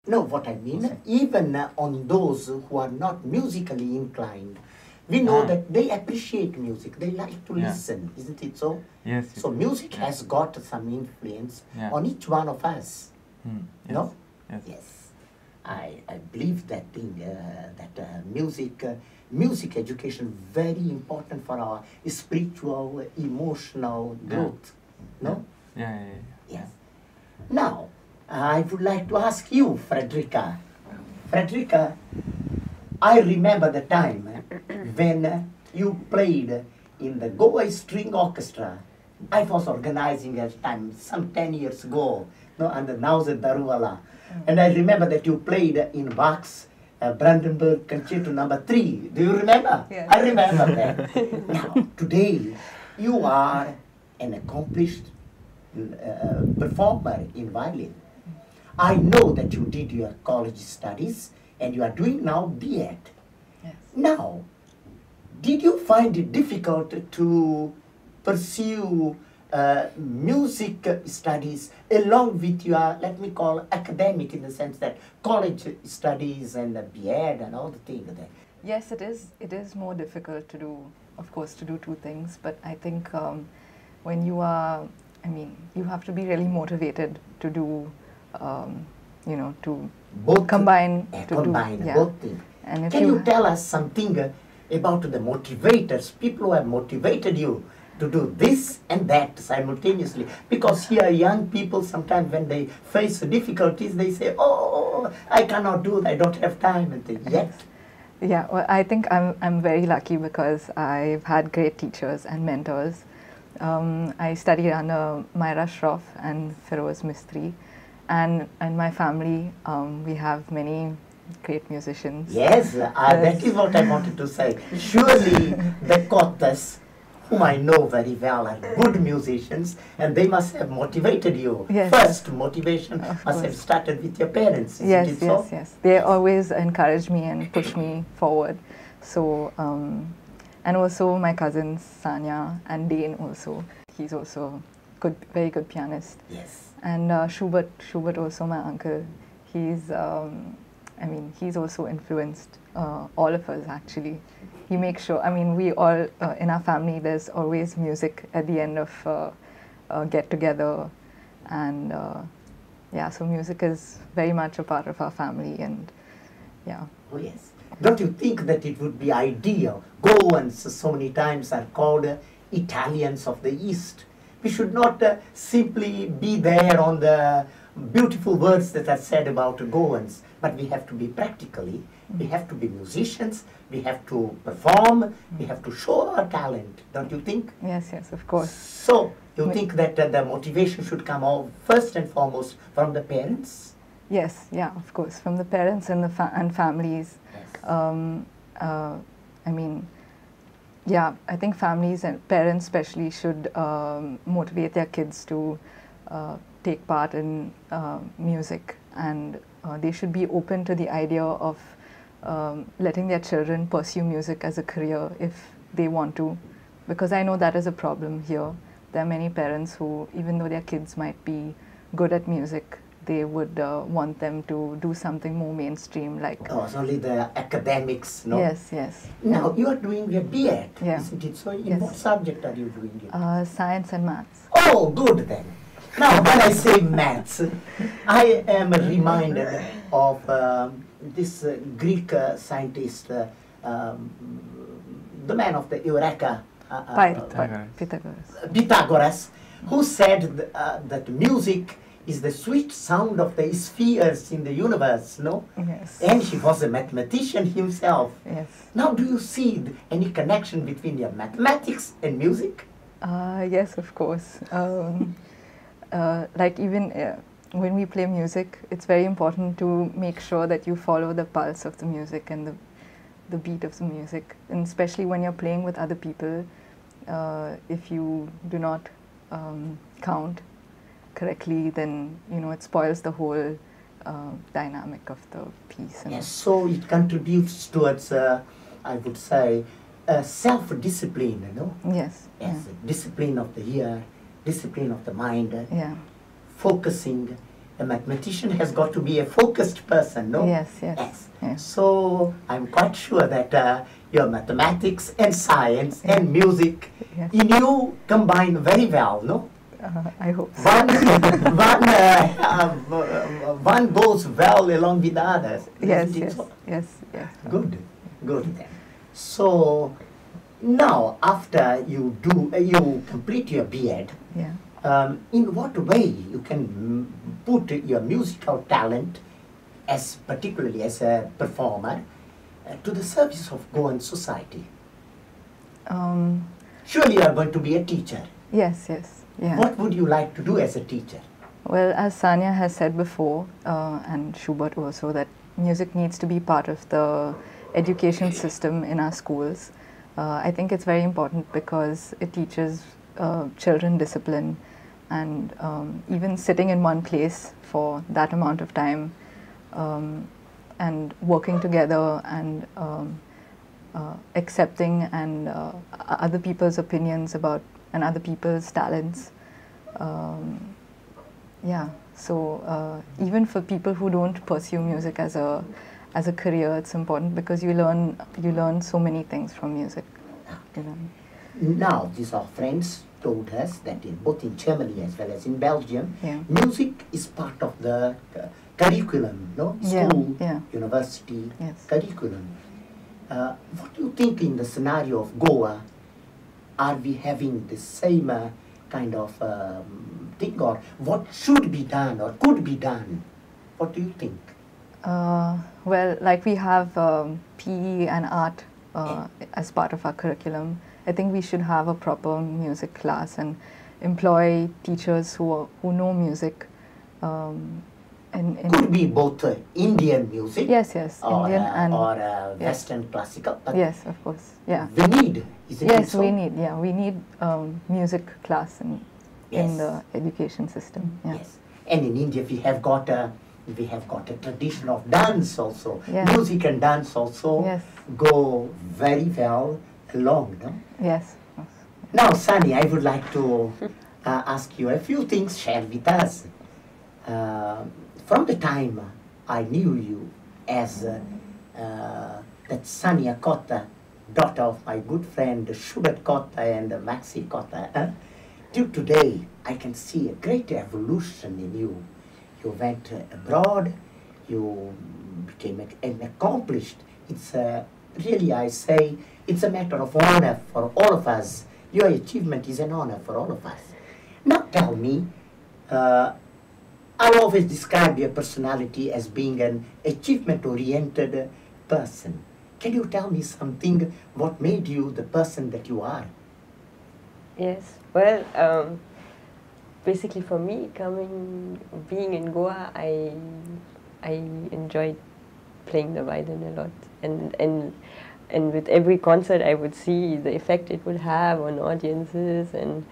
No, what I mean, even on those who are not musically inclined, we know that they appreciate music, they like to listen, isn't it so? Yes. So music has got some influence on each one of us, no? Yes. Yes. I believe that thing, music education very important for our spiritual, emotional growth, no? Yes. Now, I would like to ask you, Frederica. Frederica, I remember the time when you played in the Goa String Orchestra. I was organizing at time some 10 years ago, no, under Nauset Daruvala. And I remember that you played in Bach's Brandenburg Concerto No. 3. Do you remember? Yes. I remember that. Now, today, you are an accomplished performer in violin. I know that you did your college studies and you are doing now B.Ed. Yes. Now, did you find it difficult to pursue music studies along with your, let me call, academic, in the sense that college studies and B.Ed and all the things there? Yes, it is. It is more difficult to do, of course, to do two things. But I think when you are, I mean, you have to be really motivated to do, you know, to Both combine, combine both things. And if Can you tell us something about the motivators, people who have motivated you to do this and that simultaneously? Because here young people, sometimes when they face difficulties, they say, oh, I cannot do that, I don't have time, and things. Yet. Yeah, well, I think I'm very lucky because I've had great teachers and mentors. I studied under Myra Shroff and Feroz Mistry, and my family, we have many great musicians. Yes, that is what I wanted to say. Surely the Kottas, whom I know very well, are good musicians, and they must have motivated you. Yes. First motivation must have started with your parents, isn't Yes, it yes, so? yes. They always encourage me and push me forward. So, and also my cousins, Sanya and Dane also. He's also good, very good pianist. Yes. And Schubert also, my uncle. He's, I mean, he's also influenced all of us actually. He makes sure, I mean, we all, in our family, there's always music at the end of get together. And yeah, so music is very much a part of our family, and yeah. Oh yes. Don't you think that it would be ideal? Goans so many times are called Italians of the East. We should not simply be there on the beautiful words that are said about Goans, but we have to be practically, we have to be musicians, we have to perform, we have to show our talent, don't you think? Yes, yes, of course. So, you think that the motivation should come out first and foremost from the parents? Yes, yeah, of course, from the parents and the and families. Yes. I mean, yeah, I think families and parents especially should motivate their kids to take part in music, and they should be open to the idea of letting their children pursue music as a career if they want to, because I know that is a problem here. There are many parents who, even though their kids might be good at music, they would want them to do something more mainstream, like... Oh, it's only the academics, no? Yes, yes. Now, you are doing your B.Ed, yeah. isn't it? So, in Yes. what subject are you doing it? Science and maths. Oh, good then. Now, when I say maths, I am reminded of this Greek scientist, the man of the Eureka, Pythagoras, who said that music is the sweet sound of the spheres in the universe, no? Yes. And he was a mathematician himself. Yes. Now, do you see any connection between your mathematics and music? Yes, of course. Like even when we play music, it's very important to make sure that you follow the pulse of the music and the beat of the music. And especially when you're playing with other people, if you do not count correctly, then it spoils the whole dynamic of the piece. And yes, so it contributes towards, I would say, self-discipline, you know? Yes. Yes, Yeah. discipline of the ear, discipline of the mind, Yeah. focusing, a mathematician has got to be a focused person, no? Yes, yes. Yes. So I'm quite sure that your mathematics and science and music in you combine very well, no? I hope so. One goes well along with the others. Yes, Isn't it yes, so? yes, yes. Good, good then. So now after you complete your B.Ed, in what way you can put your musical talent, particularly as a performer, to the service of Goan society? Surely you are going to be a teacher. Yes, yes. Yeah. What would you like to do as a teacher? Well, as Sanya has said before, and Schubert also, that music needs to be part of the education system in our schools. I think it's very important because it teaches children discipline, and even sitting in one place for that amount of time and working together and accepting and other people's opinions about and other people's talents. So even for people who don't pursue music as a career, it's important because you learn so many things from music. Now, these are friends told us that both in Germany as well as in Belgium, music is part of the curriculum, no? School, university curriculum. What do you think in the scenario of Goa? Are we having the same kind of thing, or what should be done or could be done? What do you think? Well, like we have PE and art as part of our curriculum. I think we should have a proper music class and employ teachers who know music. Could be both Indian music, yes, or, Indian or Western classical. But yes, of course, yeah. We need, isn't it so? we need music class in the education system. Yeah. Yes, and in India we have got a tradition of dance also. Music and dance also go very well along, no? Yes. Now, Sunny, I would like to ask you a few things. Share with us. From the time I knew you as that Sania Kotta, daughter of my good friend Schubert Kotta and Maxi Kotta, till today I can see a great evolution in you. You went abroad, you became an accomplished. It's really, I say, it's a matter of honor for all of us. Your achievement is an honor for all of us. Now tell me, I always describe your personality as being an achievement-oriented person. Can you tell me something, what made you the person that you are? Yes, well, basically for me, being in Goa, I enjoyed playing the violin a lot. And with every concert I would see the effect it would have on audiences, and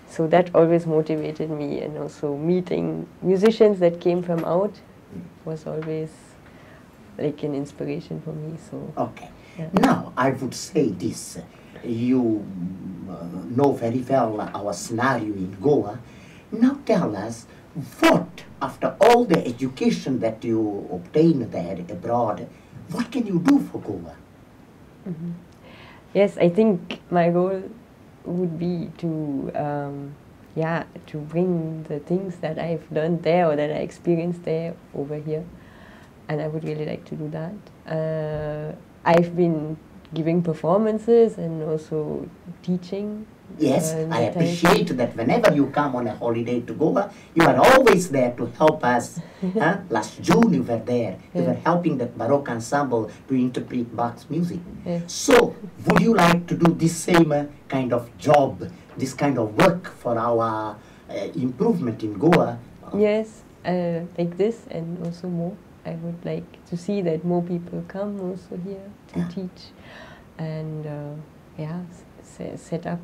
so that always motivated me, and also meeting musicians that came from out was always like an inspiration for me. So okay. Now I would say this, you know very well our scenario in Goa. Now tell us, what, after all the education that you obtain there abroad, what can you do for Goa? Mm-hmm. Yes, I think my goal would be to to bring the things that I've learned there or that I experienced there over here, and I would really like to do that. I've been giving performances and also teaching. Yes, I appreciate that whenever you come on a holiday to Goa, you are always there to help us. Last June you were there. You were helping that Baroque ensemble to interpret Bach's music. So, would you like to do this same kind of job, this kind of work for our improvement in Goa? Yes, like this and also more. I would like to see that more people come also here to teach and set up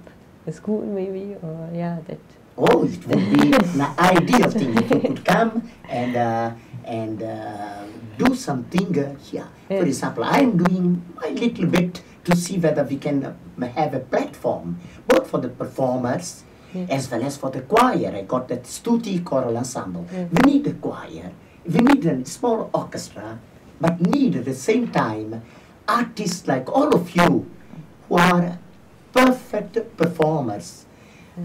a school maybe, or that. Oh, it would be an ideal thing if you could come and do something here. For example, I'm doing a little bit to see whether we can have a platform, both for the performers as well as for the choir. I got that Stuti choral ensemble. We need a choir, we need a small orchestra, but need at the same time artists like all of you who are perfect performers,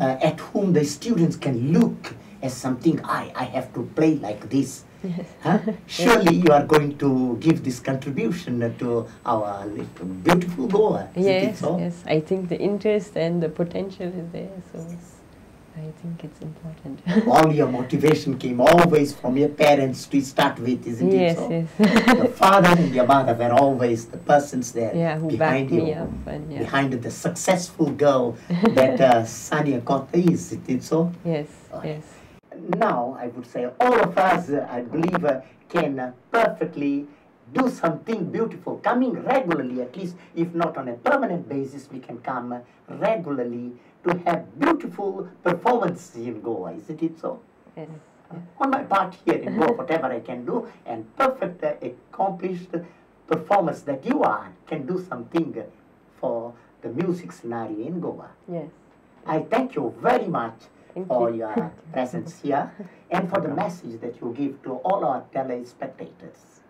at whom the students can look as something, I have to play like this. Huh? Surely you are going to give this contribution to our little beautiful Goa. Yes, so? Yes. I think the interest and the potential is there, so I think it's important. All your motivation came always from your parents to start with, isn't it so? Yes, yes. Your father and your mother were always the persons there who behind you, me up and, behind the successful girl that Sania Kota is, isn't it so? Yes, yes. Now, I would say all of us, I believe, can perfectly do something beautiful. Coming regularly, at least, if not on a permanent basis, we can come regularly to have beautiful performances in Goa. Isn't it so? Yes. On my part here in Goa, whatever I can do, and perfect, accomplished performance that you are, can do something for the music scenario in Goa. Yes. I thank you very much for you. your presence here and for the message that you give to all our telespectators.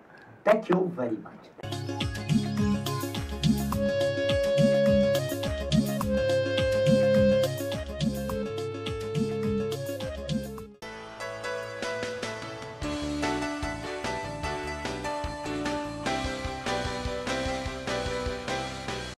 Thank you very much.